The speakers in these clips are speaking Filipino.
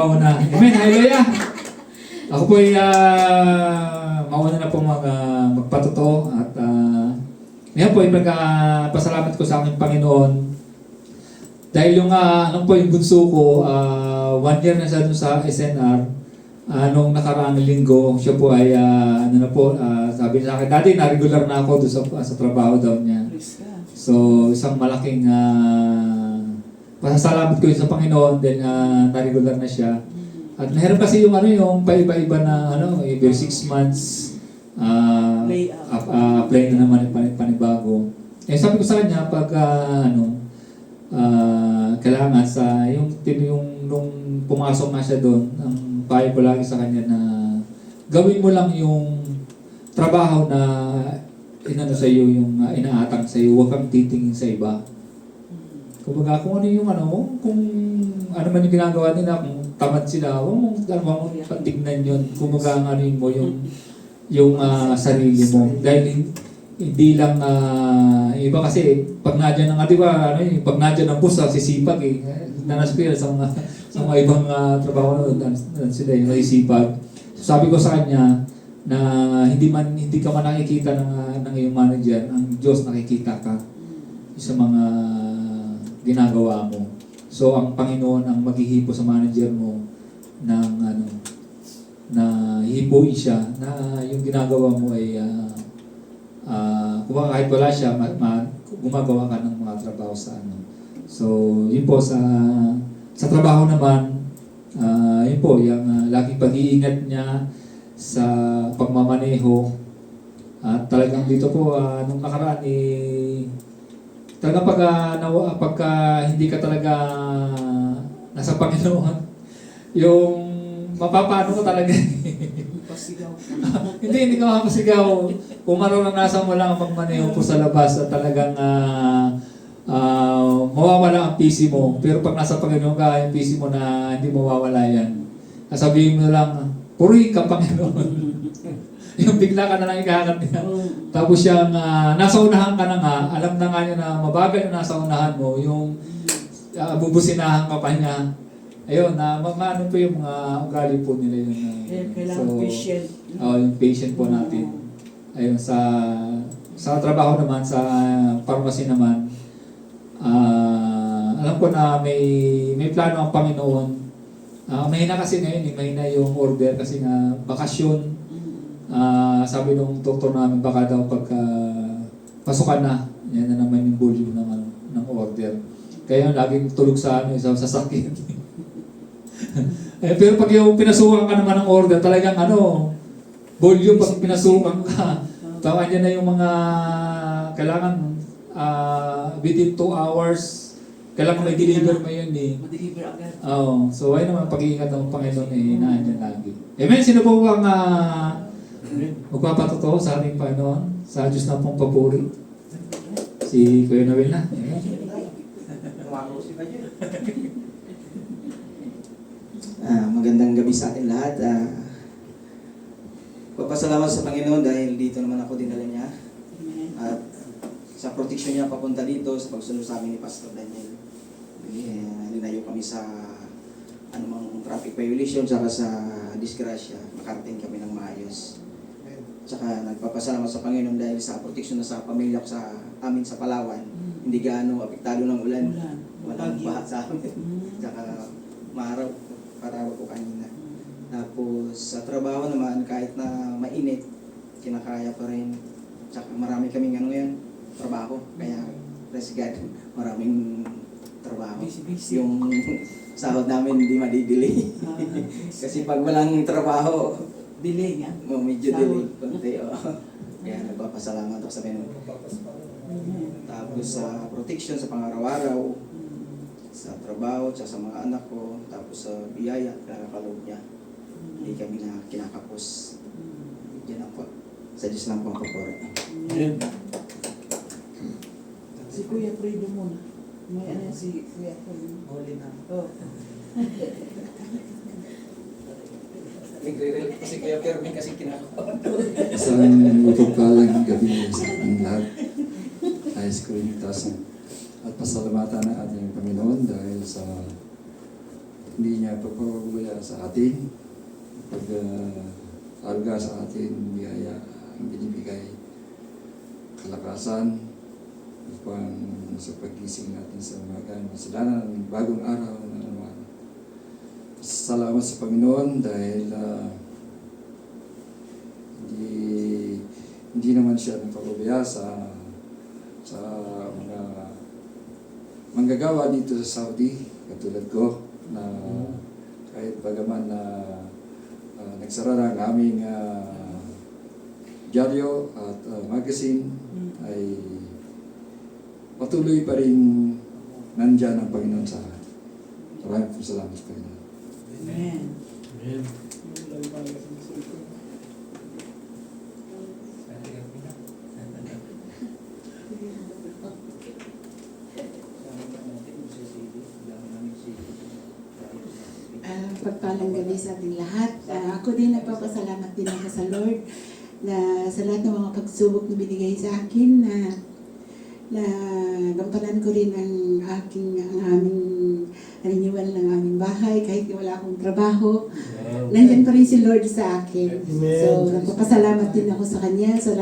trabaho na. Amen, hallelujah! Ako po ay mauna na po magpatotoo at ngayon po ay pasalamat ko sa aking Panginoon dahil yung yung bunso ko 1 year na siya dun sa SNR nung nakaraang linggo siya po ay sabi sa akin dati na regular na ako doon sa trabaho daw niya. So isang malaking pasasalamat ko sa Panginoon din na-regular na siya. At meron kasi yung yung paiba-iba na every 6 months apply na naman yung panibago. Eh sabi ko sa kanya pag kailangan sa yung nung pumasok na siya doon, ang payo ko lagi sa kanya na gawin mo lang yung trabaho na sa iyo, yung inaatang sa iyo, huwag kang titingin sa iba. Kumbaga kung ano yung kung ano man yung ginagawa nila, kung tamad sila, huwag mong patignan yun. Kumbaga mo yung sarili mo. Dahil hindi lang iba kasi pag nadyan ng pag nadyan ng bus sisipag nanas ko yun sa mga ibang trabaho sila yung nasisipag. So, sabi ko sa kanya na hindi ka man nakikita ng iyong manager, ang Diyos nakikita ka sa mga ginagawa mo. So ang Panginoon ang maghihipo sa manager mo ng na hihipuin siya na yung ginagawa mo ay kung kahit wala siya gumagawa ka ng mga trabaho sa So yun po sa trabaho naman yun po yung laging pag-iingat niya sa pagmamaneho at talagang dito po nung nakaraan talagang pagka hindi ka talaga nasa Panginoon, yung mapapano ko talaga. hindi ka makapasigaw. Kung marunanasan mo lang ang magmaneho po sa labas at talagang mawawala ang PC mo. Pero pag nasa Panginoon ka, yung PC mo na hindi mawawala yan. Sabihin mo lang, puri ka Panginoon. Yung bigla ka na lang ikahanap niya. Tapos siyang nasa unahan ka na nga, alam na nga niya na mabagal na nasa unahan mo, yung bubusinahan ka pa niya. Ayun, ano po yung mga ugali po nila yun. Kailangan patient. Yung patient po natin. Ayun, sa trabaho naman, sa pharmacy naman, alam ko na may plano ang Panginoon. Mahina kasi ngayon, mahina yung order kasi nga bakasyon. Sabi nung doktor namin baka daw pagka pasukan na, yan na naman yung volume ng order. Kaya laging tulog sa sasakyan. Pero pag yung pinasukan ka naman ng order, talagang volume pag pinasukan ka. Tawag niya na yung mga kailangan within 2 hours, kailangan may deliver mo yun Ma-deliver agad. So ayun naman pag-iingat ng Panginoon nandyan lagi. Amen. Sino po ang magpapatotoo sa ating Panginoon, sa Diyos na pong papuri? Si Kuya Noel na. Magandang gabi sa atin lahat. Papasalamat sa Panginoon dahil dito naman ako dinala niya. At sa protection niya papunta dito, sa pagsunod sa amin ni Pastor Daniel. Linayo kami sa anumang traffic violation, saka sa disgrasya, makarating kami ng maayos. Tsaka nagpapasalamat sa Panginoon dahil sa protection na sa pamilya ko sa amin sa Palawan. Hindi gaano apektado ng ulan. Walang baha sa amin. Tsaka maaraw, paraw ko kanina. Tapos sa trabaho naman, kahit na mainit, kinakaya pa rin. Tsaka marami kaming ngayon, trabaho. Kaya, bless God, maraming trabaho. Busy. Yung sahod namin hindi madidelay. Kasi pag walang trabaho, Delay nga. medyo delay. Kunti, Kaya nagpapasalamat ako sa Panginoon. Tapos sa protection sa pang-araw-araw, sa trabaho, sa mga anak ko, tapos sa biyaya, nakakalob niya. Hindi kami na kinakapos. Yan lang po. Sa Diyos lang po ang papuri. Si Kuya Fredo muna. May si Kuya Fredo. Huli na. Nagre-relate kasi kaya Permin kasi kinakawa. Isang mapagpalang gabi sa ating lahat. Ayos ko rin taas at pasalamatan ng ating Panginoon dahil sa hindi niya pagpapabaya sa atin. Pag-alga sa atin, biyaya ang binibigay, kalakasan, upang sa paggising natin sa umaga, masalanan ng bagong araw na naman. Salamat sa Panginoon dahil hindi naman siya nagpapabaya sa mga manggagawa dito sa Saudi, katulad ko, na kahit bagaman na nagsara na ang aming dyaryo at magazine, ay patuloy pa rin nandyan ang Panginoon sa akin. Maraming salamat sa Panginoon. Amen. Pagpalang gabi sa ating lahat. Ako din nagpapasalamat din ako sa Lord na sa lahat ng mga pagsubok na binigay sa akin na gampanan ko rin ang aming renewal ng aming bahay kahit wala akong trabaho. Nandyan pa rin si Lord sa akin. So, nagpapasalamat din ako sa Kanya sa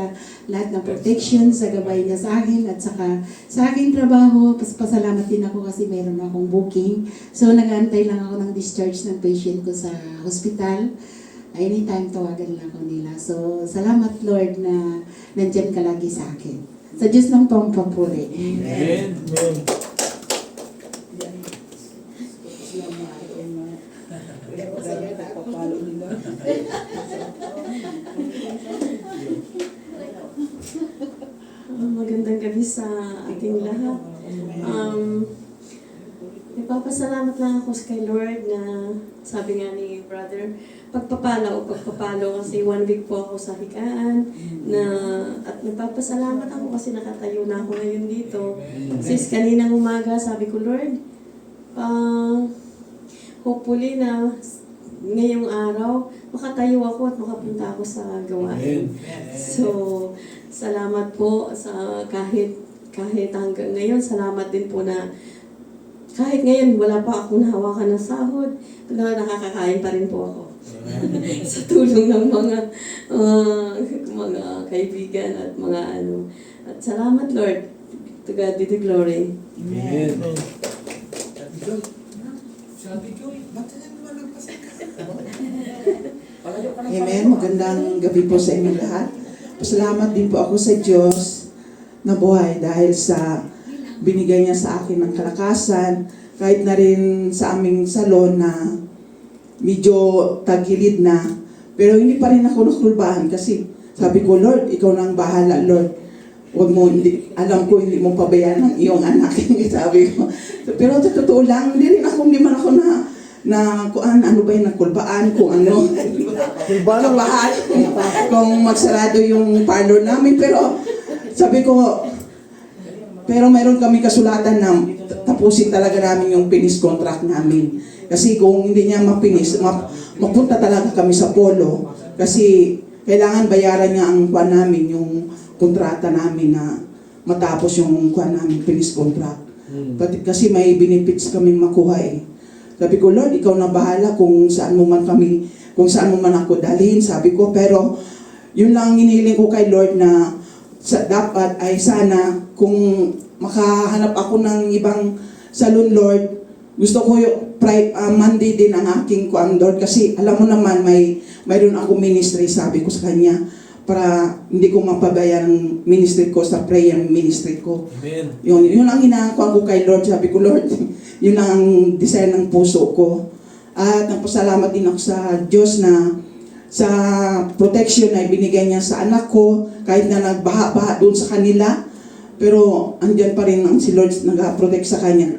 lahat ng protection, sa gabay niya sa akin at saka sa aking trabaho. Pasalamat din ako kasi meron akong booking. So, nag-aantay lang ako ng discharge ng patient ko sa hospital. Anytime tawagan lang ako nila. So, salamat Lord na nandyan ka lagi sa akin. Sa Diyos ng pampapuri. Amen. Magandang gabi sa ating lahat. Nagpapasalamat lang ako kay Lord na sabi nga ni brother, pagpapala kasi 1 week po ako sa higaan at nagpapasalamat ako kasi nakatayo na ako ngayon dito. Since kaninang umaga, sabi ko, Lord, hopefully na ngayong araw, makatayo ako at makapunta ako sa gawain. So, salamat po sa kahit hanggang ngayon, salamat din po na kahit ngayon wala pa akong nahawakan ng sahod, nakakakain pa rin po ako. Sa tulong ng mga kaibigan at mga ano. At salamat Lord. To God be the glory. Amen. Amen. Magandang gabi po sa inyo lahat. Pasalamat din po ako sa Diyos na buhay dahil sa binigay niya sa akin ng kalakasan, kahit na rin sa aming salon na medyo tagilid na, pero hindi pa rin ako nakulbahan kasi sabi ko, Lord, ikaw na ang bahala, Lord. Huwag mo, alam ko hindi mo pabayaan ang iyong anak, sabi ko. Pero sa totoo lang, hindi man ako ano ba yung nakulbaan, kung ano, kabahan, kung magsarado yung parlor namin, pero sabi ko, pero mayroon kami kasulatan na tapusin talaga namin yung finish contract namin. Kasi kung hindi niya mapinis, mapunta talaga kami sa polo. Kasi kailangan bayaran niya ang kuwan namin, yung kontrata namin na matapos yung kuwan namin, finish contract. Kasi may benefits kaming makuha eh. Sabi ko, Lord, ikaw na bahala kung saan mo man ako dalhin, sabi ko. Pero yun lang hinihiling ko kay Lord na dapat ay sana kung makahanap ako ng ibang salon, Lord, gusto ko yung Monday din ang aking kuang, Lord, kasi alam mo naman mayroon ako ministry, sabi ko sa Kanya, para hindi ko mapabayaan ang ministry ko sa prayer ministry ko. Amen. Yun ang hinakuan ko kay Lord, sabi ko, Lord, yun ang desire ng puso ko. At nagpasalamat din ako sa Diyos na sa protection na ibinigay niya sa anak ko, kahit na nagbaha-baha doon sa kanila, pero andyan pa rin ang si Lord nag-protect sa kanya.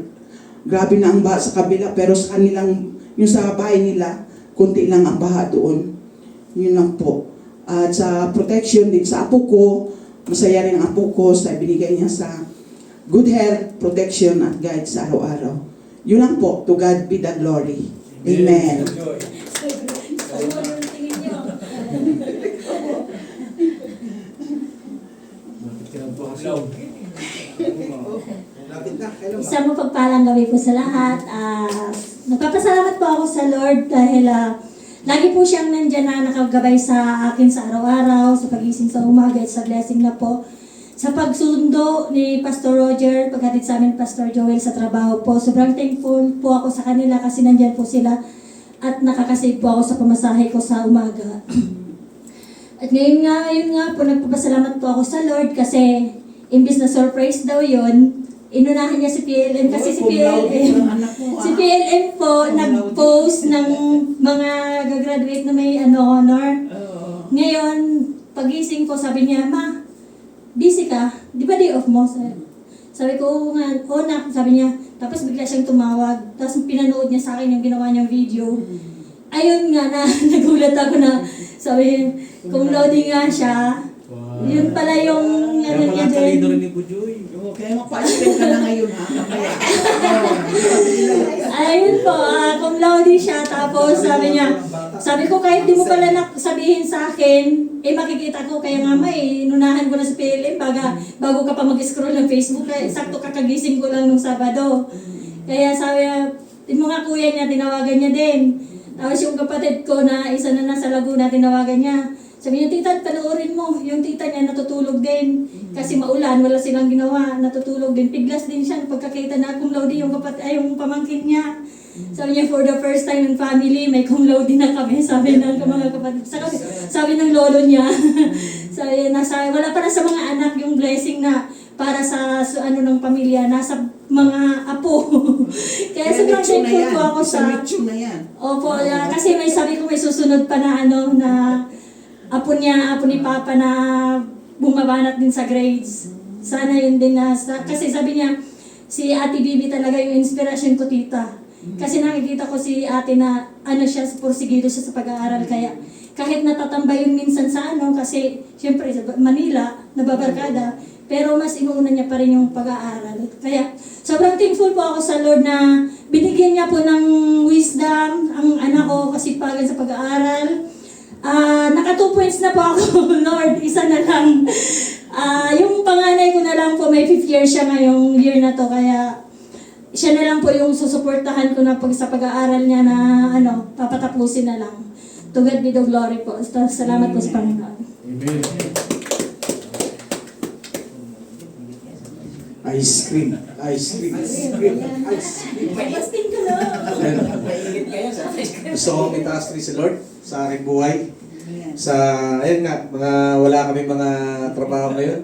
Grabe na ang baha sa kabila, pero sa kanilang, yung sa bahay nila, kunti lang ang baha doon. Yun lang po. At sa protection din sa apo ko, masaya rin ang apo ko sa ibinigay niya sa good health, protection at guide sa araw-araw. Yun lang po. To God be the glory. Amen. Isang mapagpalang gabi po sa lahat. Nagpapasalamat nagpapasalamat po ako sa Lord dahil lagi po siyang nandyan na nakagabay sa akin sa araw-araw, sa pagising sa umaga at sa blessing na po. Sa pagsundo ni Pastor Roger, paghatid sa amin Pastor Joel sa trabaho po, sobrang thankful po ako sa kanila kasi nandyan po sila at nakakasave po ako sa pamasahe ko sa umaga. At ngayon nga po, nagpapasalamat po ako sa Lord kasi imbis na surprise daw yon, inunahan niya si PLM kasi si PLM, si PLM po nag-post ng mga gagraduate na may honor. Ngayon, pagising ko, sabi niya, "Ma, busy ka? Di ba day off mo?" Sabi ko, "Oo nga, oo na." Sabi niya, tapos bigla siyang tumawag. Tapos pinanood niya sa akin yung ginawa niyang video. Ayun nga na, nagulat ako na, sabi, kung loading nga siya, yun pala yung ano niya din. ni Bujoy. Kaya magpa-attend ka na ngayon, ha? Mamaya. Ayun po, kung loading siya, tapos sabi ko kahit di mo pala sabihin sa akin, makikita ko, kaya nga inunahan ko na sa PLM bago ka pa mag-scroll ng Facebook, kaya sakto kakagising ko lang nung Sabado. Kaya sabi niya, yung mga kuya niya, tinawagan niya din. Tapos yung kapatid ko na isa na nasa Laguna, tinawagan niya. Sabi niya, "Tita, panoorin mo." Yung tita niya natutulog din. Kasi maulan, wala silang ginawa, natutulog din. Piglas din siya pagkakita na cum laude yung yung pamangkin niya. Sabi niya, "For the first time in family, may cum laude na kami." Sabi ng mga kapatid. Sabi ng lolo niya. Sabi, wala para sa mga anak yung blessing na para sa ng pamilya, nasa mga apo. Kaya sobrang thankful po ako sa... na yan. Opo, kasi sabi ko may susunod pa na na apo ni Papa na bumabanat din sa grades. Sana yun din kasi sabi niya, si Ate Bibi talaga yung inspiration ko, tita. Kasi nakikita ko si ate na siya, porsigido siya sa pag-aaral. Kaya kahit natatambay yun minsan sa kasi syempre sa Manila, nababarkada, pero mas inuuna niya pa rin yung pag-aaral. Kaya sobrang thankful po ako sa Lord na binigyan niya po ng wisdom ang anak ko kasipagan sa pag-aaral. Naka 2 points na po ako, Lord, isa na lang. Yung panganay ko na lang po, may 5th year siya ngayong year na to, kaya siya na lang po yung susuportahan ko na sa pag-aaral niya na papatapusin na lang. To God be the glory po. Salamat po sa Panginoon. Ice cream. Pasting ka lang. Mainit kayo sa ice cream. Gusto kong itaas rin si Lord sa aking buhay. Ayun nga, wala kami mga trabaho ngayon.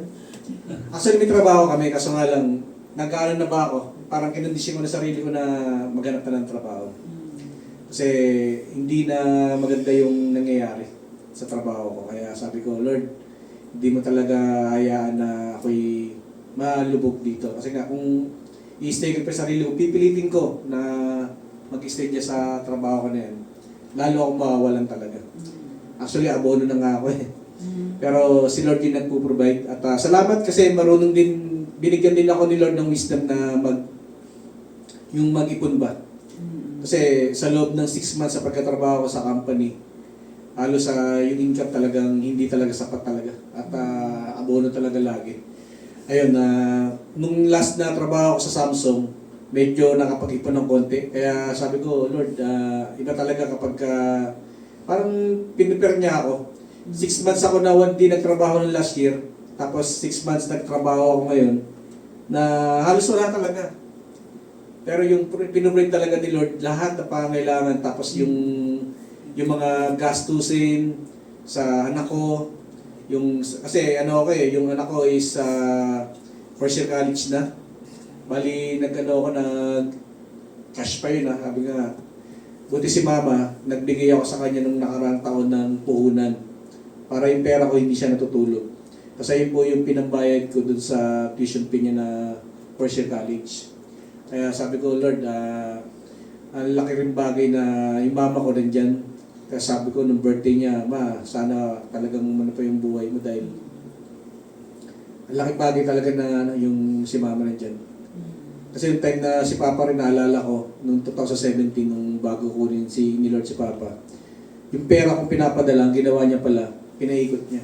Actually, may trabaho kami, kaso nga lang, nagkaano na ba ako? Parang kinondisyon ko na sarili ko na maghanap na ng trabaho. Kasi hindi na maganda yung nangyayari sa trabaho ko. Kaya sabi ko, Lord, hindi mo talaga hayaan na ako'y malubog dito. Kasi nga, kung i-stay ko pa sa sarili ko, pipilitin ko na mag-stay dyan sa trabaho ko na yan. Lalo akong mawawalan talaga. Actually, abono na nga ako eh. Pero si Lord din nagpo-provide. At salamat kasi marunong din, binigyan din ako ni Lord ng wisdom na yung mag-ipon ba. Kasi sa loob ng 6 months sa pagkatrabaho ko sa company, halos yung income talagang hindi talaga sapat talaga. At abono talaga lagi. Ayun, nung last na trabaho ko sa Samsung, medyo nakapag-ipon ng konti. Kaya sabi ko, Lord, iba talaga kapag parang pinipare niya ako. 6 months ako na hindi nagtrabaho ng last year. Tapos 6 months nagtrabaho ako ngayon na halos wala talaga. Pero yung pinupray talaga ni Lord, lahat na pangailangan. Tapos yung mga gastusin sa anak ko, kasi yung anak ko is first year college na. Bali, cash pa yun sabi nga, buti si mama, nagbigay ako sa kanya nung nakaraang taon ng puhunan para yung pera ko hindi siya natutulog. Kasi yun po yung pinambayad ko dun sa tuition fee niya na first year college. Kaya sabi ko, Lord, ang laki rin bagay na yung mama ko nandyan. Kaya sabi ko, nung birthday niya, Ma, sana talagang pa yung buhay mo dahil ang laki bagay talaga na yung si mama nandyan. Kasi yung time na si Papa rin naalala ko, noong 2017, nung bago ko rin ni Lord si Papa, yung pera kong pinapadala, ang ginawa niya pala, pinaikot niya.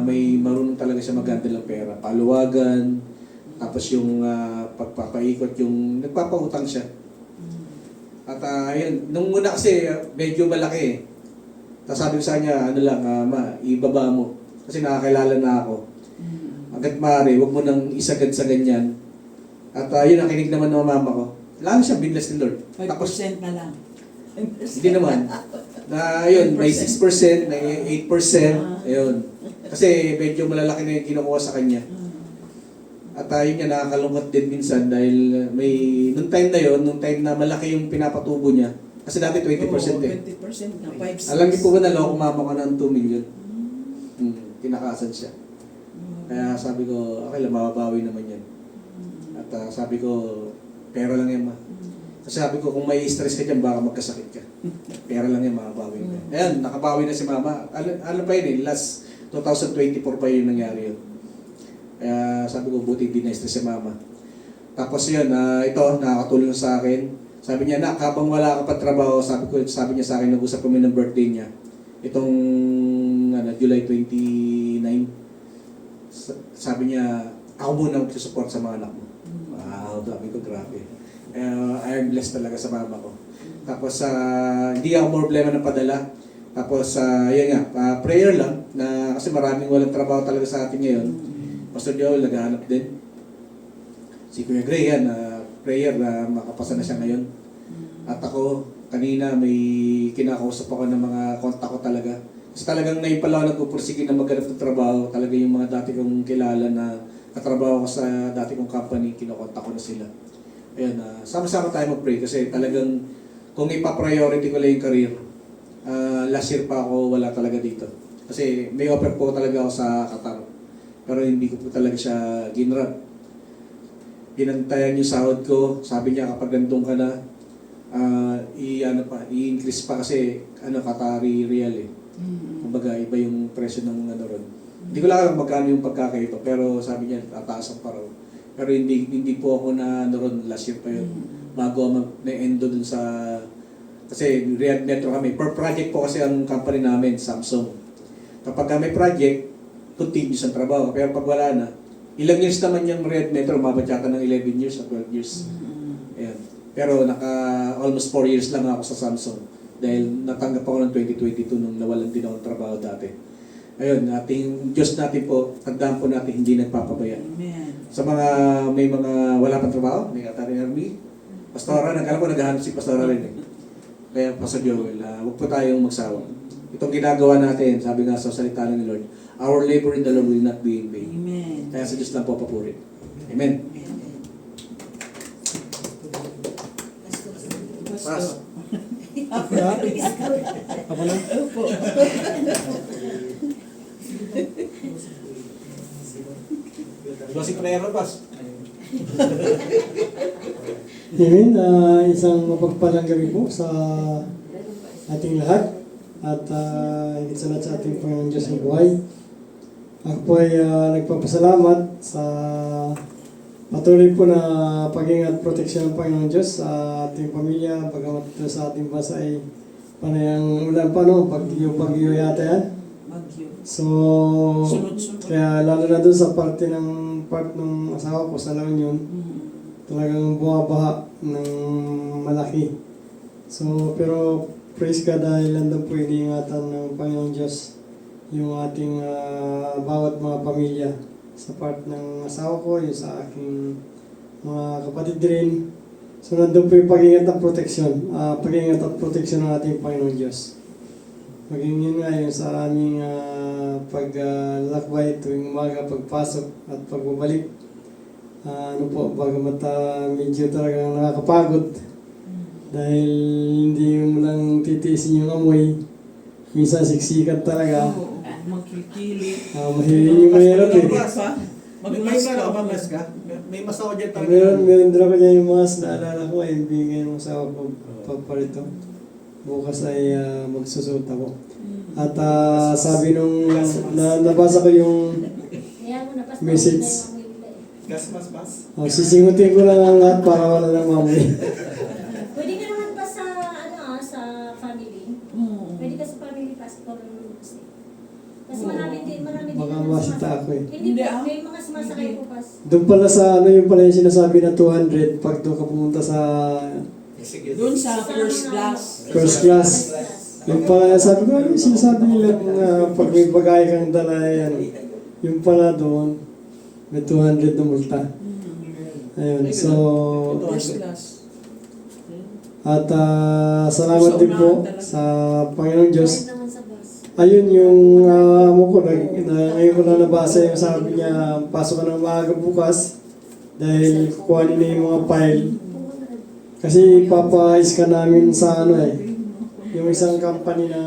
May marunong talaga siya mag-handle ng pera. Paluwagan, tapos yung pagpapaikot, yung nagpapautang siya. At ayun, nung muna kasi medyo malaki eh. Tapos sabi ko sa kanya, ano lang, ma, ibaba mo. Kasi nakakilala na ako. Hanggat maaari, huwag mo nang isagad sa ganyan. At yun, nakinig naman ng mama ko. Lalo siya, binless ni Lord. 5% na lang. Hindi naman. Na yun, may 6%, may 8%. Ayun. Kasi medyo malalaki na yung kinukuha sa kanya. At yun niya, nakakalungkot din minsan dahil may, nung time na yun, nung time na malaki yung pinapatubo niya. Kasi dati 20% eh. 20% na 5, Alam niyo po ba na loko mama ko ng 2 million? Kinakasan siya. Kaya sabi ko, okay lang, mababawi naman yan. At sabi ko, pera lang yan ma. Kasi sabi ko, kung may stress ka dyan, baka magkasakit ka. Pera lang yan, mababawi mo yan. Ayan, nakabawi na si mama. Ano pa yun eh, last 2024 pa yun nangyari yun. Kaya sabi ko, buti hindi na-stress si mama. Tapos yun, ito, nakakatulong sa akin. Sabi niya, nak, habang wala ka pa trabaho, sabi niya sa akin, nag-usap kami ng birthday niya. Itong July 29. Sabi niya, ako muna mag-support sa mga anak mo. Wow, sabi ko, grabe. I am blessed talaga sa mama ko. Tapos, hindi ako problema ng padala. Tapos, yun nga, prayer lang, na kasi maraming walang trabaho talaga sa atin ngayon. Pastor Joel, naghahanap din. Si Kuya Gray, yan, prayer na makapasa na siya ngayon. At ako, kanina may kinakausap ako ng mga kontak ko talaga. Kasi talagang ngayon pala ako nagpupursige na maghanap ng trabaho. Talaga yung mga dati kong kilala na katrabaho ko sa dati kong company, kinokontak ko na sila. Ayan, sama-sama tayo mag-pray kasi talagang kung ipa-priority ko lang yung career, last year pa ako wala talaga dito. Kasi may offer po talaga ako sa Qatar. Pero hindi ko po talaga siya ginrab. Pinantayan yung sahod ko, sabi niya kapag nandun ka na, i-increase pa kasi Qatari real eh. Kumbaga iba yung presyo ng ron. Hindi ko lang alam magkano yung pagkakaito, pero sabi niya tataasan pa raw. Pero hindi po ako na ron last year pa yun. Bago na-endo dun sa, kasi Riyadh Metro kami. Per project po kasi ang company namin, Samsung. Kapag may project, continuous ang trabaho. Pero pag wala na, ilang years naman yung Riyadh Metro, umabot yata ng 11 years o 12 years. Ayan. Pero almost 4 years lang ako sa Samsung. Dahil natanggap ako ng 2022 nung nawalan din ako ng trabaho dati. Ayun, ating Diyos natin po, tandaan po natin hindi nagpapabaya. Amen. Sa mga may mga wala pang trabaho, may Qatari Army, Pastora, alam ko naghahanap si Pastora rin eh. Kaya Pastor Joel, huwag po tayong magsawa. Itong ginagawa natin, sabi nga sa salita ng Lord, our labor in the Lord will not be in vain. Amen. Kaya sa Diyos lang po papuri. Amen. Pas. Ako na? Opo. Diba si Prero, Pas? Amen. Isang mapagpalang gabi po sa ating lahat at higit sa lahat sa ating Panginoon Diyos ng buhay. Ako po ay nagpapasalamat sa patuloy po na pag-ingat at proteksyon ng Panginoon Diyos sa ating pamilya, bagamat ito sa ating bansa ay panayang ulan pa, no? Pagyo yata yan. Bagyo. So, Sunod-sunod. kaya lalo na doon sa part ng asawa ko sa La Union, talagang bumabaha ng malaki. So, pero praise God dahil nandun po iniingatan ng Panginoon Diyos yung ating bawat mga pamilya sa part ng asawa ko, yung sa aking mga kapatid din. So, nandun po yung pag-ingat at proteksyon. Pag-ingat at proteksyon ng ating Panginoon Diyos. Maging yun nga yung sa aming paglalakbay tuwing umaga, pagpasok at pagbabalik. Bagamat medyo talagang nakakapagod dahil hindi mo lang titiisin yung amoy. Minsan siksikan talaga. Oo, magkikili. Mahiling yung mayroon eh. Mag-mask ka. Mag-mask ka? May mas ako dyan talaga. Meron din ako dyan yung mask. Naalala ko ay bigay ng asawa ko paparito. Bukas ay magsusuot ako. At sabi nung nabasa ko yung message. Gas mas. Sisingutin ko lang ang lahat para wala nang mamoy. Pwede ka naman pa sa, sa family. Pwede ka sa family pastor. Kasi marami din Baka na masita ako eh. Hindi Hindi, po, may mga sumasakay po pas. Doon pala sa yung pala yung sinasabi na 200 pag doon ka pumunta sa Doon sa first class. First class. Yung pala, sabi ko, yung sinasabi nila na pag may bagay kang dala, yan. Yung pala doon, may 200 na multa. Ayun, so, First class. at salamat din po sa Panginoong Diyos. Naman sa bus. Ayun yung amo ko, ngayon ko na nabasa yung sabi niya, pasok ka ng maaga bukas dahil kukuhanin na yung mga file. Kasi ipapa-scan namin sa ano yung isang company na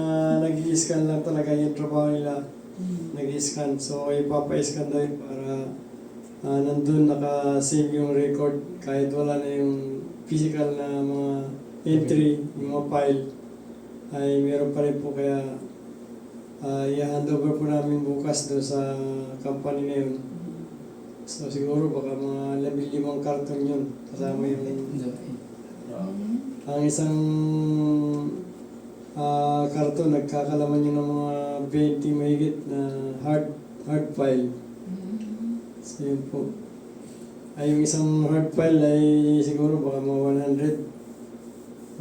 nag-i-scan lang talaga yung trabaho nila, nag-i-scan. So ipapa-scan daw yun para nandun naka-save yung record kahit wala na yung physical na mga entry, yung mga file ay meron pa rin po, kaya i-handover po namin bukas doon sa company na yun. So siguro baka mga 15 karton yun kasama yung ang isang karton nagkakalaman yun ng mga 20 mahigit na hard file. So yun po. Ay yung isang hard file ay siguro baka mga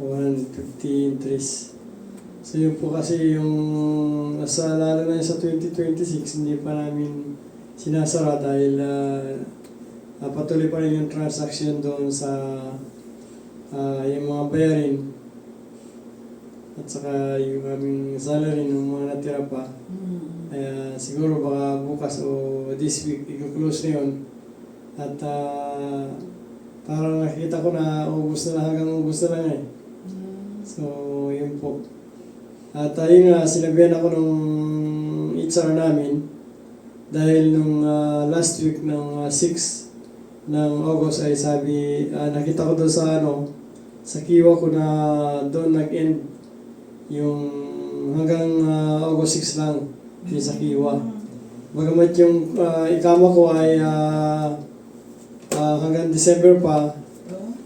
100 o 150 entries. So yun po kasi yung lalo na sa 2026 hindi pa namin sinasara dahil patuloy pa rin yung transaction doon sa yung mga bayarin at saka yung aming salary ng mga natira pa. Kaya siguro baka bukas o this week i-close na yun. At parang nakita ko na ubus na hanggang ubus na lang So yun po. At yun nga, sinabihan ako nung HR namin dahil nung last week ng 6 ng August ay sabi, nakita ko doon sa kiwa ko na doon nag-end yung hanggang August 6 lang yung sa kiwa. Bagamat yung ikama ko ay hanggang December pa,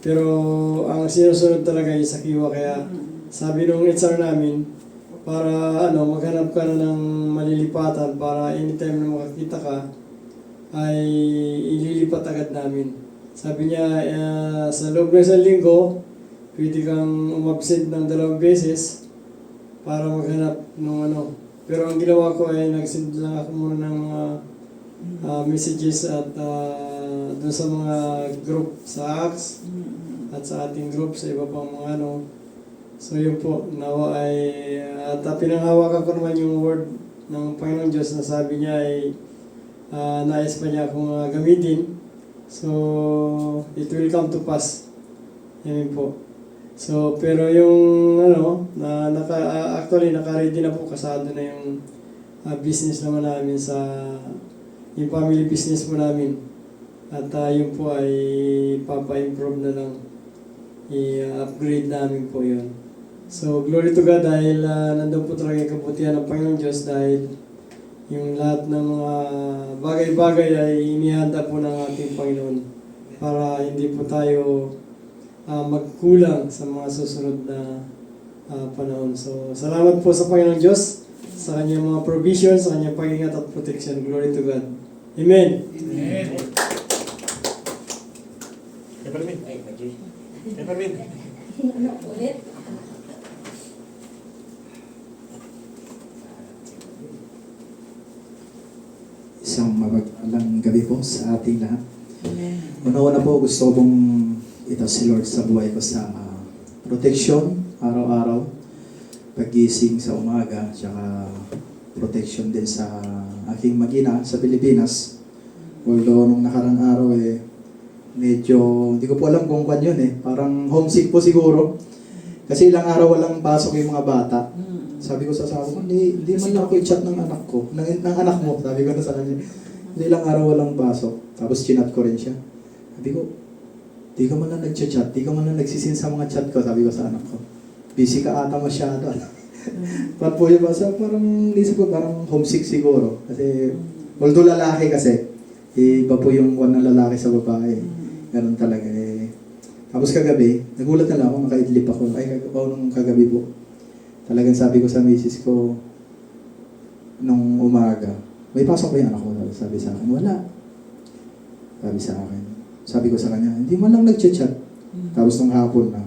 pero ang sinusunod talaga yung sa kiwa, kaya sabi nung HR namin, para maghanap ka na ng malilipatan para anytime na makakita ka ay ililipat agad namin. Sabi niya, sa loob ng 1 linggo, pwede kang umabsent ng 2 beses para maghanap ng Pero ang ginawa ko ay nag-send lang ako muna ng mga messages at doon sa mga group sa AX at sa ating group sa iba pang mga So yun po, nawa ay at pinanghawakan ko naman yung word ng Panginoong Diyos na sabi niya ay nais pa niya akong gamitin. So it will come to pass. Yan po. So pero yung actually naka-ready na po, kasado na yung business naman namin sa yung family business po namin. At yun po ay papa-improve na lang. I-upgrade namin po yun. So, glory to God dahil nandun po talaga yung kabutihan ng Panginoong Diyos dahil yung lahat ng mga bagay-bagay ay inihanda po ng ating Panginoon para hindi po tayo magkulang sa mga susunod na panahon. So, salamat po sa Panginoong Diyos sa kanyang mga provision, sa kanyang pag-ingat at protection. Glory to God. Amen. Amen. Ulit? Isang mapagpalang gabi po sa ating lahat. Una-una po gusto ko pong ito si Lord sa buhay ko sa protection araw-araw, paggising sa umaga, tsaka protection din sa aking mag-ina sa Pilipinas. Although nung nakarang araw medyo, hindi ko po alam kung kwan yun parang homesick po siguro. Kasi ilang araw walang pasok yung mga bata. Sabi ko sa asawa ko, hindi man lang ako i-chat ng anak ko, ng anak mo, sabi ko na sa kanya. Hindi ilang araw walang pasok. Tapos chinat ko rin siya. Sabi ko, di ka man lang nag-chat, di ka man lang nagsisin sa mga chat ko, sabi ko sa anak ko. Busy ka ata masyado. Pat po yung basa, parang isip ko, parang homesick siguro. Kasi, although lalaki kasi, iba po yung one ng lalaki sa babae. Ganun talaga Tapos kagabi, nagulat na lang ako, nakaidlip ako. Nung kagabi po. Talagang sabi ko sa misis ko, nung umaga, may pasok ba yung anak ko? Sabi sa akin, wala. Sabi sa akin. Sabi ko sa kanya, hindi man lang nag-chat. Tapos nung hapon na,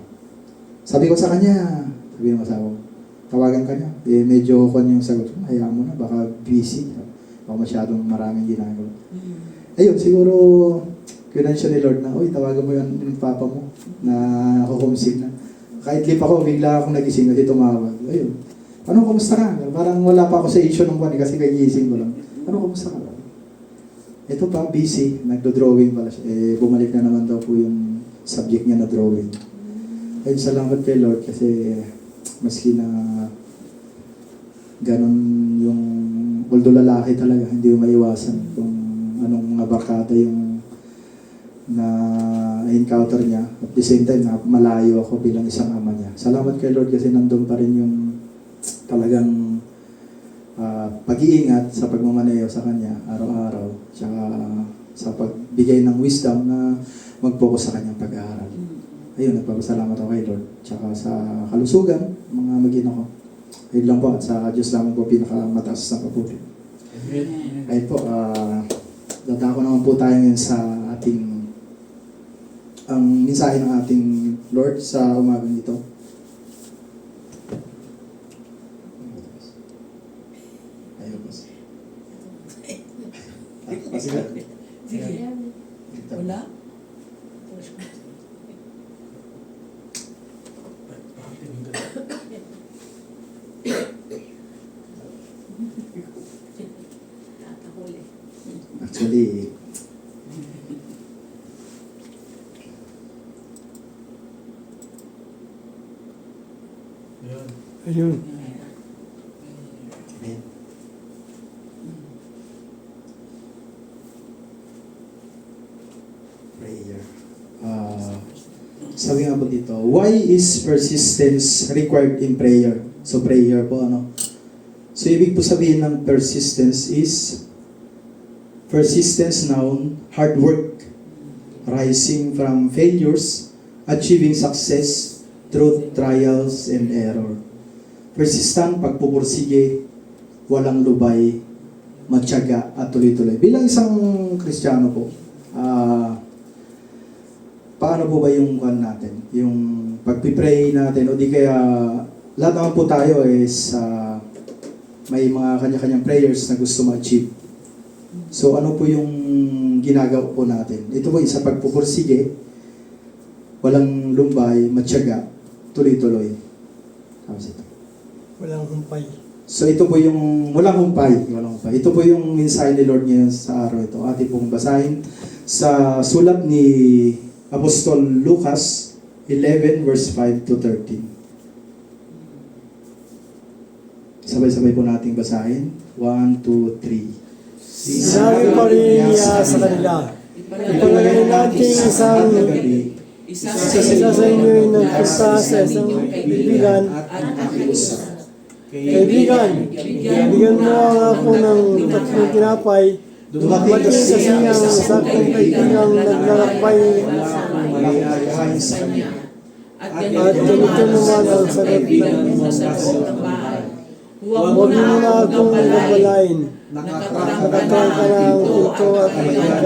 Sabi ko sa kanya, sabi ng asawa ko, tawagan ka niya. Eh, medyo kon yung sagot ko, hayaan mo na, baka busy. Baka masyadong maraming ginagawa. Ayun, siguro, kinensya ni Lord na, uy, tawagan mo yung papa mo na ako homesick na. Kahit lip ako, bigla akong nagising kasi tumawag. Ayun, ano, kumusta ka? Parang wala pa ako sa issue ng buwan kasi kagising ko lang. Ano, kumusta ka? Ito pa, busy. Nagdo-drawing pala siya. Eh, bumalik na naman daw po yung subject niya na drawing. Ayun, salamat kay Lord kasi maski na ganun yung although lalaki talaga, hindi mo maiwasan kung anong mga barkada yung na-encounter niya. At the same time, malayo ako bilang isang ama niya. Salamat kay Lord kasi nandun pa rin yung talagang pag-iingat sa pagmamaneho sa kanya araw-araw. Tsaka sa pagbigay ng wisdom na mag-focus sa kanyang pag-aaral. Ayun, nagpapasalamat ako kay Lord. Tsaka sa kalusugan, mga mag-ina ko. Ayun lang po, at sa Diyos lamang po pinakamataas na papuri. Ayun po, dadako naman po tayo ngayon sa ating ang mensahe ng ating Lord sa umagang ito. Ayun po. Wala? Actually, Ayun. amen. Prayer. Sabi nga po dito, why is persistence required in prayer? So prayer po ano? So ibig po sabihin ng persistence is persistence noun, hard work, rising from failures, achieving success through trials and error. Persistent, pagpupursige, walang lubay, matyaga at tuloy-tuloy. Bilang isang Kristiyano po, paano po ba yung natin? Yung pag-pray natin o di kaya lahat naman po tayo is may mga kanya-kanyang prayers na gusto ma-achieve. So ano po yung ginagawa po natin? Ito po isa pagpupursige, walang lumbay, matyaga, tuloy-tuloy. Tapos ito. Walang humpay. So ito po yung walang humpay. Ito po yung mensahe ni Lord ngayon sa araw ito. Ating pong basahin sa sulat ni Apostol Lucas 11 verse 5 to 13. Sabay-sabay po nating basahin. 1, 2, 3. Sinabi pa rin niya sa kanila, ipalagay natin isang isa sa inyo ay nagpunta sa isang kaibigan. Kaibigan, bigyan mo ako ng 3 tinapay. Dumating kasi ang sakong kaibigang naglalakbay. At ganito naman ang sagot ng bahay. Huwag mo na akong gabalain. Nakatang ka ng ito at kami ng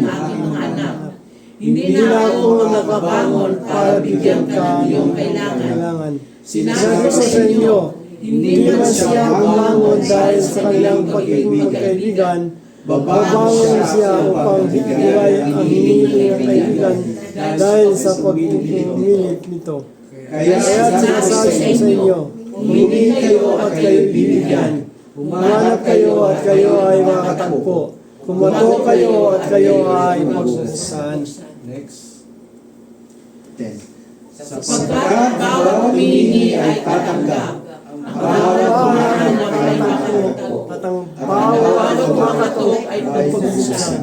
aking mga anak. Hindi na ako nakabangon para bigyan ka ng kailangan. Sinabi ko sa inyo, hindi man siya bumangon dahil sa kanilang pagiging magkaibigan, babangon siya upang higilay ang hinili ng kaibigan dahil sa pagpupumilit nito. Kaya sinasabi ko sa inyo, humingi kayo at kayo bibigyan. Humanap kayo at kayo ay makatagpo. Kumato kayo at kayo ay magbuksan. Next. 10. Sapagkat bawat humingi ay tatanggap. Ang bawat humanap ay makatagpo. At ang Bawat kumakatok ay pagbubuksan.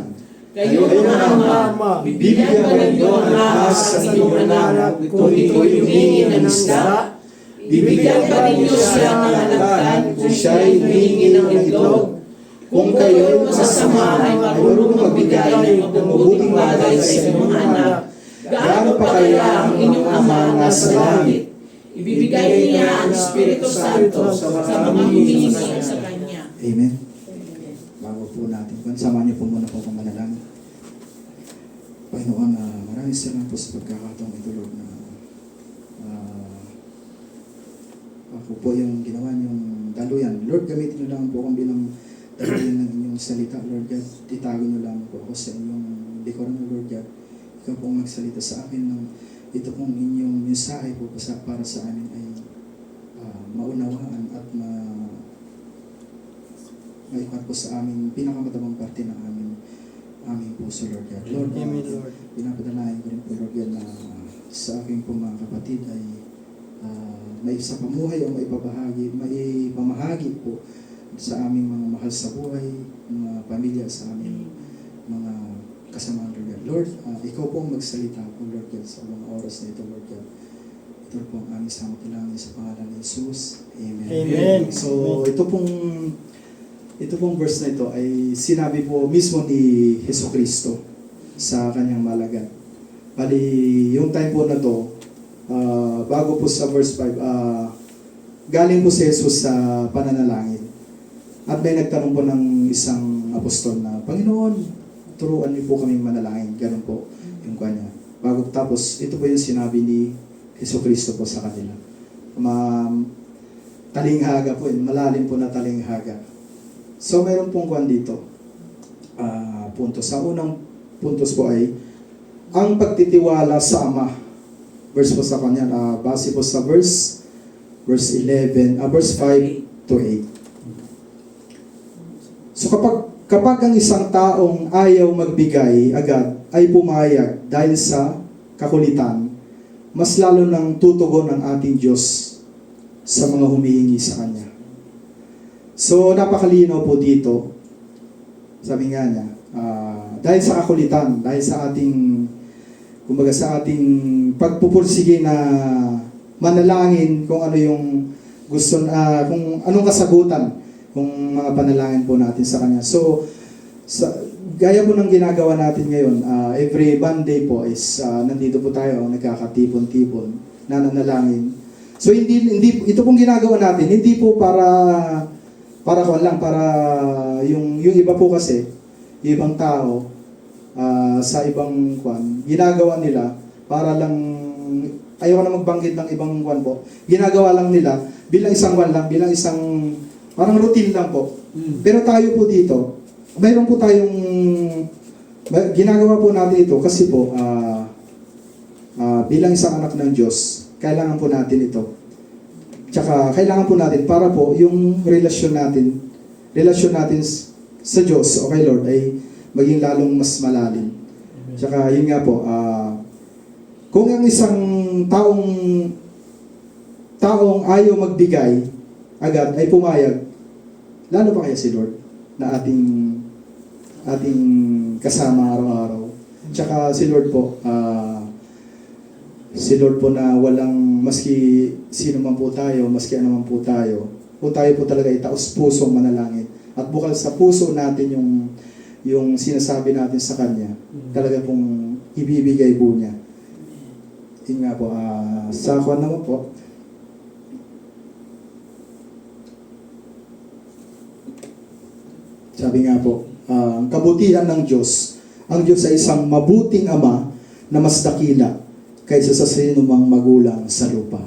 Kayo ang Ama, bibigyan pa ninyo ang lahat sa inyong anak kung ito'y humingi ng isda. Bibigyan pa ninyo siya ng alagdan kung siya'y humingi ng itlog. Kung kayo'y masasama ay marunong magbigay ng mabubuting bagay sa inyong anak, gaano pa kaya ang inyong Ama na sa langit? Ibibigay niya ang Espiritu Santo sa mga humingi sa Kanya. Amen. Bago po natin, samahan niyo po muna po kung manalangin. Panginoon, maraming salamat po sa pagkakataong ito, Lord, na ako po yung ginawa niyong daluyan. Lord, gamitin niyo lang po akong bilang daluyan ng inyong salita, Lord God. Itago niyo lang po ako sa inyong likuran, Lord God. Ikaw po ang magsalita sa akin ng ito pong inyong mensahe po para sa amin ay maunawaan at maipat po sa aming pinakamatabang parte ng aming puso, Lord God. Lord, Amen, Lord. pinapadalayan ko rin po, Lord God, na sa aking po mga kapatid ay may sa pamuhay o maipamahagi po sa aming mga mahal sa buhay, mga pamilya, sa aming mga kasama, Lord God. Lord, ikaw po ang magsalita po, Lord God, sa mga oras na ito, Lord God. Ito po ang aming samot lang sa pangalan ni Jesus. Amen. Amen. So, ito pong verse na ito ay sinabi po mismo ni Jesucristo sa kanyang malagat. Bali, yung time po na to, bago po sa verse 5, galing po si Jesus sa pananalangin. At may nagtanong po ng isang apostol na, Panginoon, turuan niyo po kami manalangin. Ganun po yung kanya. Bago tapos, ito po yung sinabi ni Jesucristo po sa kanila. Talinghaga po, malalim po na talinghaga. So, mayroon pong kwan dito. Puntos. Sa unang puntos po ay ang pagtitiwala sa Ama. Verse po sa kanya, base po sa verse 5 to 8. So kapag ang isang taong ayaw magbigay agad ay pumayag dahil sa kakulitan, mas lalo nang tutugon ang ating Diyos sa mga humihingi sa Kanya. So napakalinaw po dito, sabi nga niya, dahil sa kakulitan, dahil sa ating pagpupursige na manalangin kung ano yung gusto, kung anong kasagutan kung mga panalangin po natin sa Kanya. So, gaya po ng ginagawa natin ngayon, every Monday po is nandito po tayo, nagkakatipon-tipon, nananalangin. So, ito pong ginagawa natin, hindi po para yung iba po kasi, yung ibang tao, sa ibang ginagawa nila para lang, ayaw na magbanggit ng ibang po, ginagawa lang nila bilang isang bilang isang parang routine lang po. Pero tayo po dito, mayroon po tayong ginagawa po natin ito kasi po bilang isang anak ng Diyos, kailangan po natin ito. Tsaka kailangan po natin para po yung relasyon natin sa Diyos o kay Lord ay maging lalong mas malalim. Tsaka yun nga po, kung ang isang taong ayaw magbigay agad ay pumayag, lalo pa kaya si Lord na ating kasama araw-araw. Tsaka si Lord po na walang, maski sino man po tayo, maski ano man po tayo, kung tayo po talaga itaos pusong manalangin at bukal sa puso natin yung sinasabi natin sa Kanya, talaga pong ibibigay po niya. Yun nga po, sa ako naman po, sabi nga po, ang kabutihan ng Diyos, ang Diyos ay isang mabuting Ama na mas dakila kaysa sa sinumang magulang sa lupa.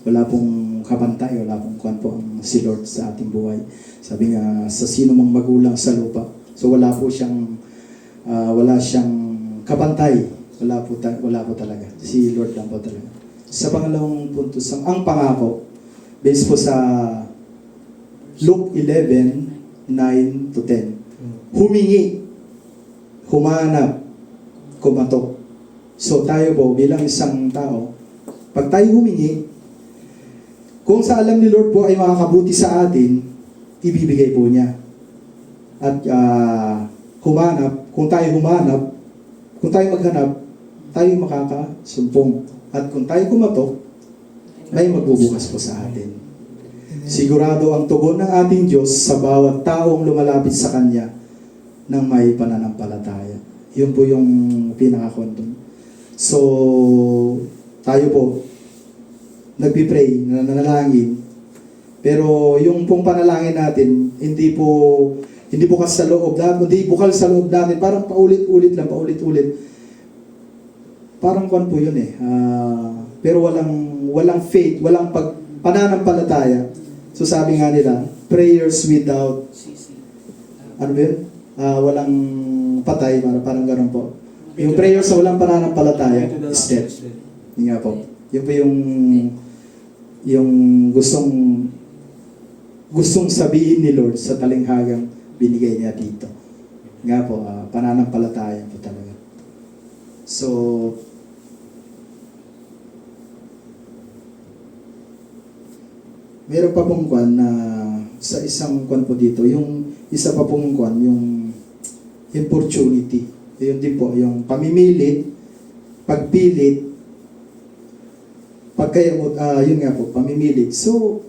Wala pong kapantay, wala pong kwan po ang si Lord sa ating buhay. Sabi nga, sa sinumang magulang sa lupa. So wala siyang kapantay. Wala po talaga. Si Lord lang po talaga. Sa pangalawang punto, ang pangako, based po sa Luke 11:9 to 10. Humingi, humanap, kumatok. So tayo po bilang isang tao, pag tayo humingi, kung sa alam ni Lord po ay makakabuti sa atin, ibibigay po niya. At humanap, kung tayo maghanap, tayo makakasumpong. At kung tayo kumatok, may magbubukas po sa atin. Sigurado ang tugon ng ating Diyos sa bawat taong lumalapit sa Kanya ng may pananampalataya. Yun po yung pinaka-condom. So, tayo po, nagpipray, nananalangin. Pero yung pong panalangin natin, hindi bukas sa loob natin, parang paulit-ulit. Parang kwan po yun eh. Pero walang faith, walang pananampalataya. So sabi nga nila, prayers without, ano ba yun? Walang patay, parang gano'n po. Yung prayers sa walang pananampalataya is dead. Yun nga po. Yun po yung gustong sabihin ni Lord sa talinghagang binigay niya dito. Nga po, pananampalataya po talaga. So, meron pa pong kwan na sa isang kwan po dito, yung isa pa pong kwan, yung opportunity. Yun din po, yung pamimilit, pagpilit, yun nga po, pamimilit. So,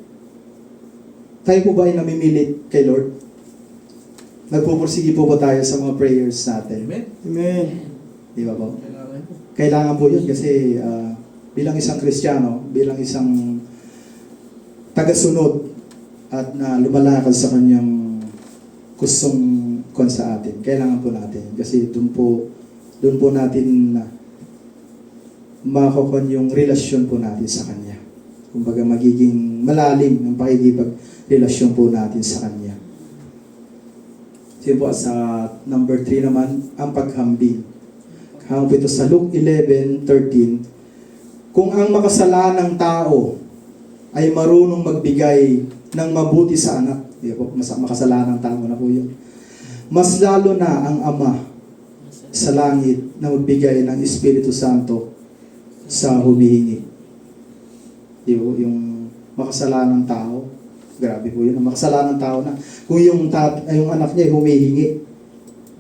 tayo po ba ay namimilit kay Lord? Nagpupursige po ba tayo sa mga prayers natin? Amen. Amen. Di ba po? Kailangan po yun kasi bilang isang Kristiyano, bilang isang tagasunod at na lumalakad sa kanyang gustong kon sa atin. Kailangan po natin kasi doon po natin makakon yung relasyon po natin sa Kanya. Kumbaga magiging malalim ang pakikipag-relasyon po natin sa Kanya. Sige po, sa number 3 naman, ang paghambing. Hanggang po ito sa Luke 11:13. Kung ang makasalanang tao ay marunong magbigay ng mabuti sa anak, di po, makasalanang tao na po yun. Mas lalo na ang Ama sa langit na magbigay ng Espiritu Santo sa humihingi. Di po, yung makasalanang tao, grabe po yun, ang makasalanang tao na, kung yung anak niya ay humihingi,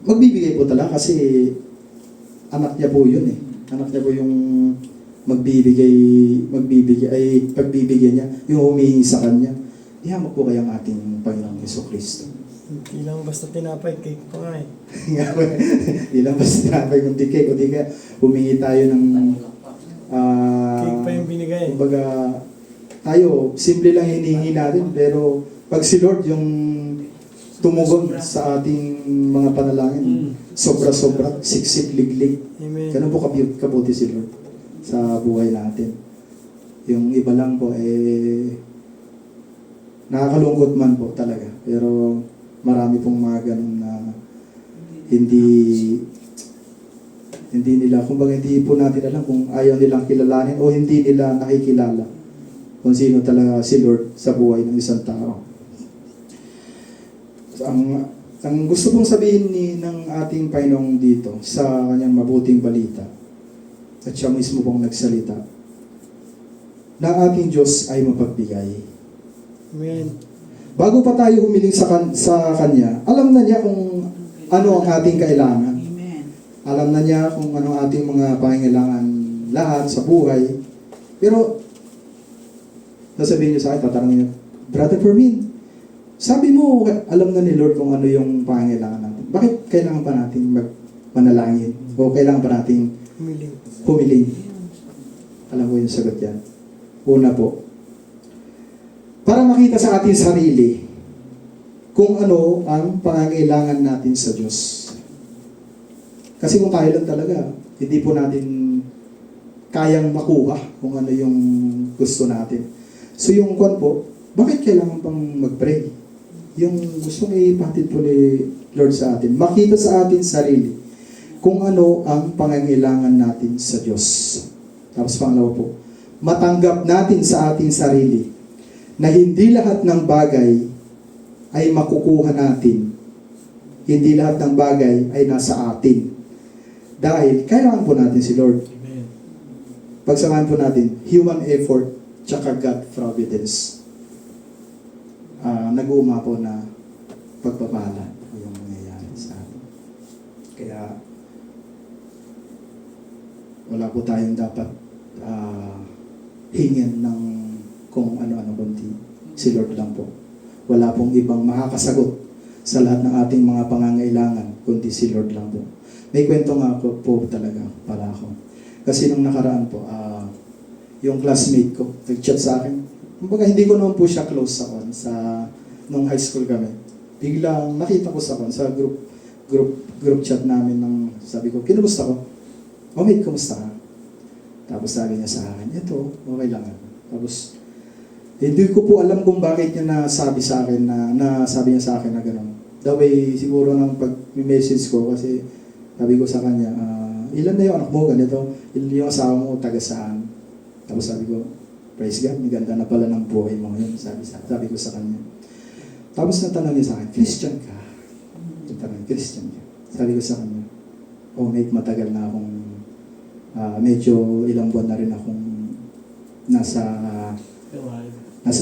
magbibigay po talaga kasi anak niya po yun eh. Anak niya po yung pagbibigay niya, yung humihingi sa kanya. Ihamak po kayang ating Panginoong Jesucristo. Hindi lang basta tinapay, cake pa nga eh. Hindi lang basta tinapay kundi cake, kundi kaya humingi tayo ng Cake pa yung binigay. kumbaga, tayo, simple lang hinihingi natin, pero pag si Lord yung tumugon sa ating mga panalangin, sobra-sobra, siksik, liglig. Amen. Ganun po kabuti si Lord sa buhay natin. Yung iba lang po, nakakalungkot man po talaga. Pero marami pong mga ganun na hindi nila, kumbaga hindi po natin alam kung ayaw nilang kilalanin o hindi nila nakikilala kung sino talaga si Lord sa buhay ng isang tao. Ang gusto pong sabihin ng ating Panginoong dito sa kanyang mabuting balita at siya mismo pong nagsalita na ang ating Diyos ay mapagbigay. Amen. Bago pa tayo humiling sa Kanya, alam na niya kung ano ang ating kailangan. Alam na niya kung ano ang ating mga pangangailangan lahat sa buhay. Pero, sasabihin niyo sa akin, tatanungin niyo, Brother Fermin, sabi mo, alam na ni Lord kung ano yung pangangailangan natin. Bakit kailangan pa natin manalangin? O kailangan pa natin humiling? Alam mo yung sagot yan. Una po, para makita sa ating sarili kung ano ang pangangailangan natin sa Diyos. Kasi kung tayo lang talaga, hindi po natin kayang makuha kung ano yung gusto natin. So yung kwan po, bakit kailangan pang mag-pray? Yung gustong ipatid po ni Lord sa atin, makita sa atin sarili kung ano ang pangangailangan natin sa Diyos. Tapos pangalawa po, matanggap natin sa ating sarili na hindi lahat ng bagay ay makukuha natin. Hindi lahat ng bagay ay nasa atin. Dahil kailangan po natin si Lord. Amen. Pagsamahan po natin, human effort tsaka God providence. Nag-uuma po na pagpapala yung nangyayari sa atin. Kaya wala po tayong dapat hingin ng kung ano-ano kundi si Lord lang po. Wala pong ibang makakasagot sa lahat ng ating mga pangangailangan kundi si Lord lang po. May kwento nga po talaga para ako. Kasi nung nakaraan po, yung classmate ko, nag-chat sa akin. Kumbaga, hindi ko naman po siya close sa nung high school kami. Biglang nakita ko sa group chat namin ng sabi ko, kinumusta ko? Oh, mate, kumusta ka? Tapos sabi niya sa akin, ito, okay lang. Tapos, Hindi ko po alam kung bakit niya nasabi sa akin nasabi niya sa akin na gano'n. The way siguro ng pag-message ko kasi sabi ko sa kanya, ilan na yung anak mo, ganito, yung asawa mo, taga saan? Tapos sabi ko, praise God, maganda na pala ng buhay mo ngayon, sabi ko sa kanya. Tapos natanong niya sa akin, Christian ka? Natanong, Christian ka? Sabi ko sa kanya, oh mate, matagal na akong, medyo ilang buwan na rin akong nasa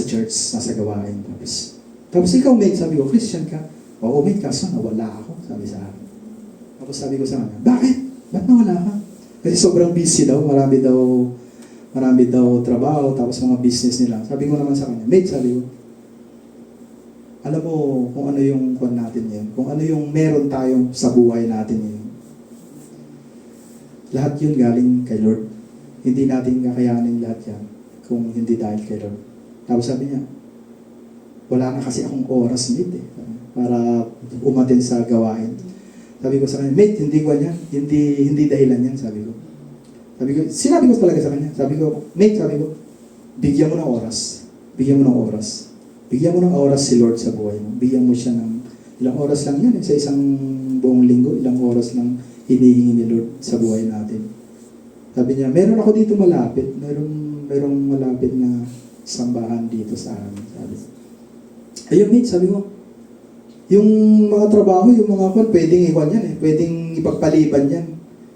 church, nasa gawain. Tapos ikaw mate, sabi ko, Christian ka? Oo mate, kaso nawala ako, sabi sa akin. Tapos sabi ko sa kanya, bakit? Ba't nawala ka? Kasi sobrang busy daw, marami daw trabaho, tapos mga business nila. Sabi ko naman sa kanya, mate, sabi ko, alam mo kung ano yung kwan natin yan, kung ano yung meron tayong sa buhay natin yan. Lahat yun galing kay Lord. Hindi natin kakayanin lahat yan kung hindi dahil kay Lord. Tapos sabi niya, wala na kasi akong oras, mate, para umatin sa gawain. Sabi ko sa kanya, mate, hindi ko yan. Hindi dahilan yan, sabi ko. Sinabi ko talaga sa kanya. Sabi ko, mate, bigyan mo ng oras. Bigyan mo ng oras. Bigyan mo ng oras si Lord sa buhay mo. Bigyan mo siya ng ilang oras lang yan. Sa isang buong linggo, ilang oras lang hinihingi ni Lord sa buhay natin. Sabi niya, meron ako dito malapit. Merong malapit na sambahan dito sa amin. Sabi. Ayun, mate, sabi ko, yung mga trabaho, yung mga kwan, pwedeng iwan yan eh. Pwedeng ipagpaliban yan.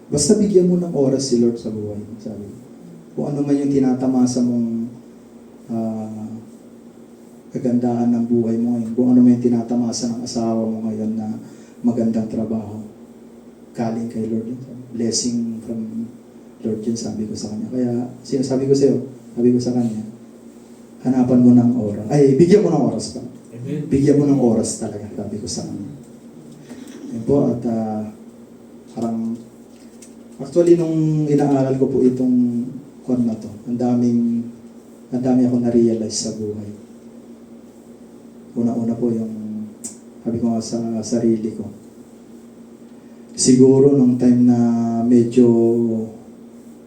Basta bigyan mo ng oras si Lord sa buhay mo, sabi. Kung ano man yung tinatamasa mong kagandahan ng buhay mo ngayon, kung ano man yung tinatamasa ng asawa mo ngayon na magandang trabaho, galing kay Lord yun. Blessing from Lord yun, sabi ko sa kanya. Kaya sinasabi ko sa'yo, sabi ko sa kanya, hanapan mo ng oras. Ay, bigyan mo ng oras pa. Bigyan mo ng oras talaga, sabi ko sa kanya. Yan po, at parang, actually, nung inaaral ko po itong kwan na to, ang dami ako na-realize sa buhay. Una-una po yung, sabi ko nga sa sarili ko, siguro nung time na medyo,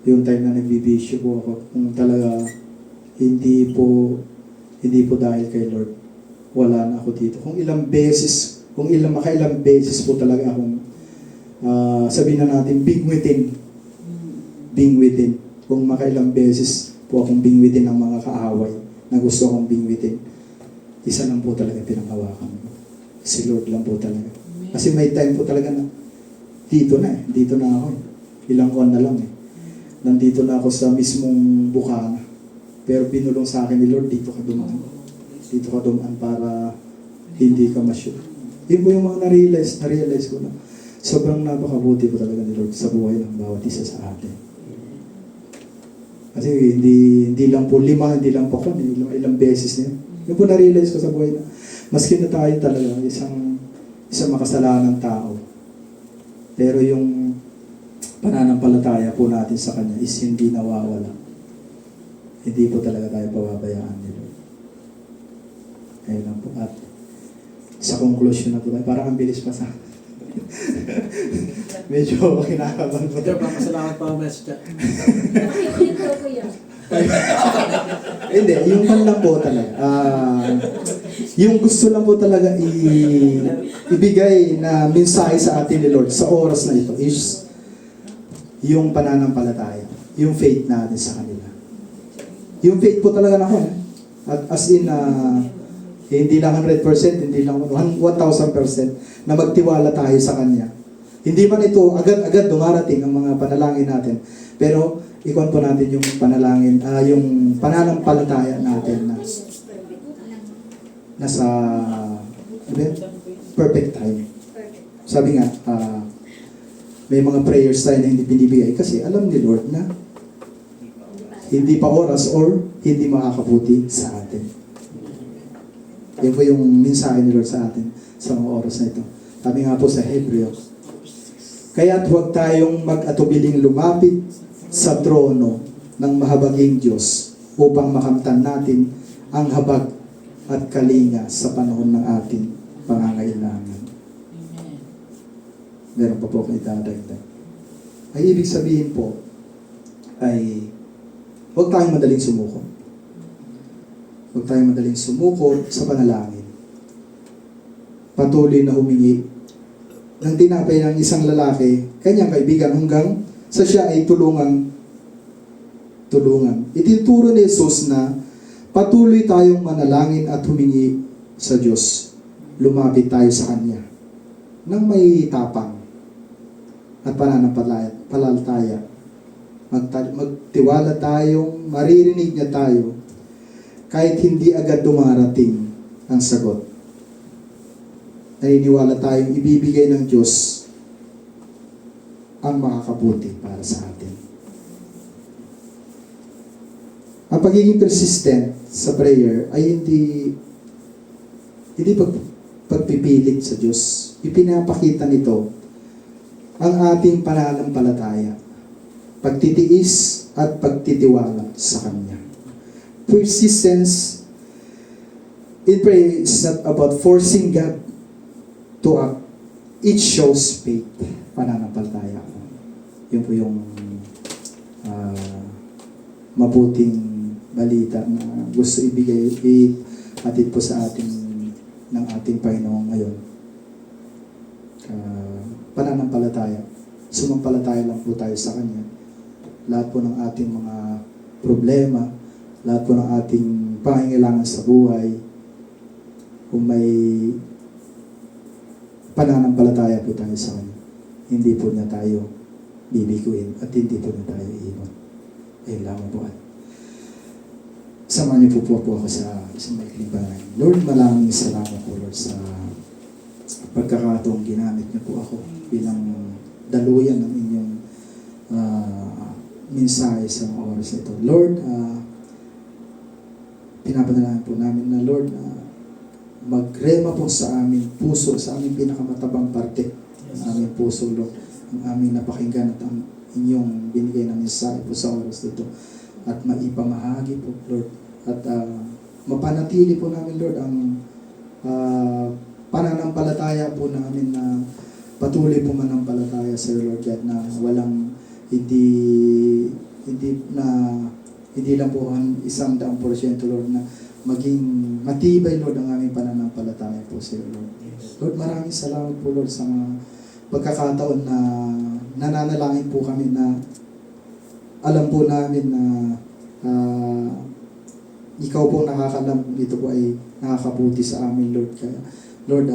yung time na nagbibisyo po ako, kung talaga hindi po dahil kay Lord, wala na ako dito. Kung makailang beses po talaga akong sabihin na natin, bingwitin. Kung makailang beses po akong bingwitin ng mga kaaway na gusto akong bingwitin, isa lang po talaga pinanghawakan ko. Si Lord lang po talaga. Kasi may time po talaga na dito na ako eh. Ilang kuwan na lang eh. Nandito na ako sa mismong bukana. Pero binulong sa akin ni Lord, dito ka dumaan. Dito ka dumaan para hindi ka ma-shoot. Yun po yung mga na-realize ko na sobrang napakabuti po talaga ni Lord sa buhay ng bawat isa sa atin. Kasi hindi lang po 5, hindi lang po ilang beses niya. Yung po na-realize ko sa buhay na maski na tayo talaga isang makasalanang tao. Pero yung pananampalataya po natin sa Kanya is hindi nawawala. Hindi po talaga tayo pababayaan ni Lord. Ayun lang po. At sa conclusion na po tayo, parang ang bilis pa sa medyo kinakabahan po. Pasalamat pa ang message. Hindi, yung pan lang po talaga. Yung gusto lang po talaga ibigay na mensahe sa atin ni Lord sa oras na ito is yung pananampalataya, yung faith natin sa kanila. Yung faith po talaga na at as in, hindi lang 100%, hindi lang 1,000% na magtiwala tayo sa Kanya. Hindi man ito agad-agad dumarating ang mga panalangin natin, pero ikon po natin yung panalangin, yung pananampalataya natin na nasa perfect time. Sabi nga, may mga prayers tayo na hindi binibigay kasi alam ni Lord na hindi pa oras or hindi makakabuti sa atin. Yan po yung mensahe ni Lord sa atin sa mga oras na ito. Sabi nga po sa Hebreo, kaya't huwag tayong mag-atubiling lumapit sa trono ng mahabaging Diyos upang makamtan natin ang habag at kalinga sa panahon ng ating pangangailangan. Meron pa po akong itadagdag. Ay ibig sabihin po ay huwag tayong madaling sumuko. Huwag tayong madaling sumukot sa panalangin. Patuloy na humingi ng tinapay ng isang lalaki, kanyang kaibigan, hanggang sa siya ay tulungan. Ituturo ni Jesus na patuloy tayong manalangin at humingi sa Diyos. Lumapit tayo sa Kanya nang may tapang at pananampalataya. Magtiwala tayong maririnig niya tayo kahit hindi agad dumarating ang sagot. Naniniwala tayong ibibigay ng Diyos ang makakabuti para sa atin. Ang pagiging persistent sa prayer ay hindi pagpipilit sa Diyos. Ipinapakita nito ang ating pananampalataya, pagtitiis at pagtitiwala sa Kanya. Persistence in prayer is not about forcing God to act. It shows faith. Pananampalataya. Yun po yung mabuting balita na gusto ihatid po sa ating ng ating Panginoon ngayon. Pananampalataya. Sumampalataya lang po tayo sa Kanya. Lahat po ng ating mga problema, lahat po ng ating pangangailangan sa buhay, kung may pananampalataya po tayo sa Kanya, hindi po niya tayo bibiguin at hindi po niya tayo iiwan. Ayun lamang po. Samahan niyo po ako sa maikling panalangin. Lord, maraming salamat po, Lord, sa pagkakataong ginamit niyo po ako bilang daluyan ng inyong mensahe sa mga oras ito. Lord, pinapanalangin po namin na, Lord, magrema po sa aming puso, sa aming pinakamatabang parte ng aming puso, Lord, ang aming napakinggan at ang inyong binigay na mensahe po sa oras dito, at maipamahagi po, Lord, at mapanatili po namin, Lord, ang pananampalataya po namin na patuloy po manampalataya sa Lord God, na walang hindi lang po 100%, Lord, na maging matibay, Lord, ang aming pananampalataya po sa Lord. Lord, maraming salamat po, Lord, sa mga pagkakataon na nananalangin po kami na alam po namin na ikaw po nakakalam, ito po ay nakakabuti sa amin, Lord. Kaya, Lord,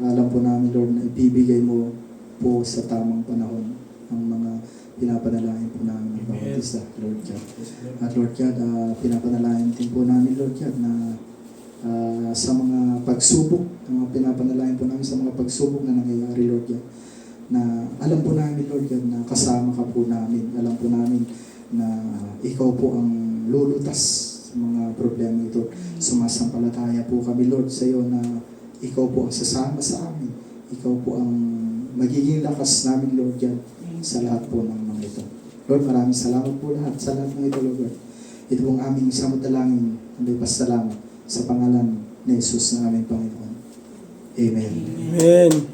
alam po namin, Lord, na ibibigay mo po sa tamang panahon ang mga pinapanalangin po namin ng bawat isa, Lord God. At Lord God, pinapanalangin din po namin, Lord God, na sa mga pagsubok, mga pinapanalangin po namin sa mga pagsubok na nangyayari, Lord God, na alam po namin, Lord God, na kasama ka po namin. Alam po namin na ikaw po ang lulutas sa mga problema ito. Sumasampalataya po kami, Lord, sa iyo na ikaw po ang sasama sa amin. Ikaw po ang magiging lakas namin, Lord God, sa lahat po ng mga ito. Lord, maraming salamat po sa lahat ng ito, Lord God. Ito pong aming samudalangin, may pasalamat sa pangalan ni Jesus na aming Panginoon. Amen. Amen.